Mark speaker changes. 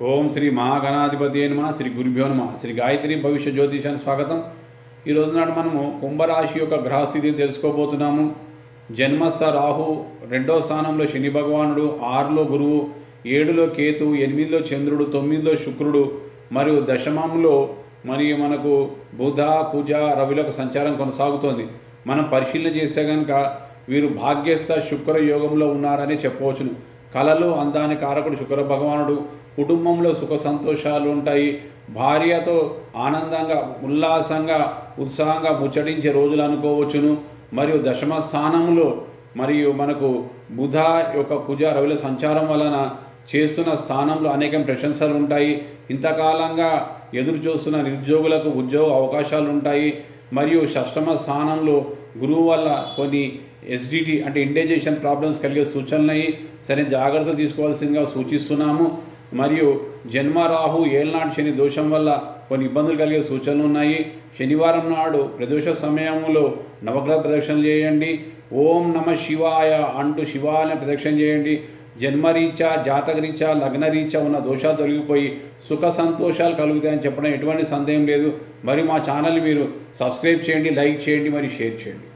Speaker 1: ఓం శ్రీ మహాగణాధిపతి నమః. శ్రీ గురుభ్యో నమః. శ్రీ గాయత్రి భవిష్య జ్యోతిషానికి స్వాగతం. ఈ రోజు నాడు మనము కుంభరాశి యొక్క గ్రహస్థితిని తెలుసుకోబోతున్నాము. జన్మస్థ రాహు, 2వ స్థానంలో శని భగవానుడు, 6లో గురువు, 7లో కేతు, 8లో చంద్రుడు, 9లో శుక్రుడు మరియు దశమంలో మనకు బుధ కుజ రవిలకు సంచారం కొనసాగుతోంది. మనం పరిశీలన చేస్తే కనుక వీరు భాగ్యస్థ శుక్ర యోగంలో ఉన్నారని చెప్పవచ్చును. కళలు అందానికి కారకుడు శుక్ర భగవానుడు. కుటుంబంలో సుఖ సంతోషాలు ఉంటాయి. భార్యతో ఆనందంగా, ఉల్లాసంగా, ఉత్సాహంగా ముచ్చటించే రోజులు అనుకోవచ్చును. మరియు దశమ స్థానంలో మనకు బుధ యొక్క కుజ రవిల సంచారం వలన చేస్తున్న స్థానంలో అనేక ప్రశంసలు ఉంటాయి. ఇంతకాలంగా ఎదురు చూస్తున్న నిరుద్యోగులకు ఉద్యోగ అవకాశాలు ఉంటాయి. మరియు షష్టమ స్థానంలో గురువు వల్ల కొన్ని ఎస్డిటి అంటే ఇండైజెషన్ ప్రాబ్లమ్స్ కలిగే సూచనలు సరే జాగ్రత్త తీసుకోవాల్సిందిగా సూచిస్తున్నాము. మరియు జన్మ రాహు ఏళ్ళనాటి శని దోషం వల్ల కొన్ని ఇబ్బందులు కలిగే సూచనలు ఉన్నాయి. శనివారం నాడు ప్రదోష సమయంలో నవగ్రహ ప్రదక్షిణ చేయండి. ఓం నమ శివాయ అంటూ శివాలయం ప్రదక్షిణ చేయండి. జన్మరీత్యా, జాతకరీత్యా, లగ్నరీత్యా ఉన్న దోషాలు తొలగిపోయి సుఖ సంతోషాలు కలుగుతాయని చెప్పడం ఎటువంటి సందేహం లేదు. మరి మా ఛానల్ మీరు సబ్స్క్రైబ్ చేయండి, లైక్ చేయండి, మరి షేర్ చేయండి.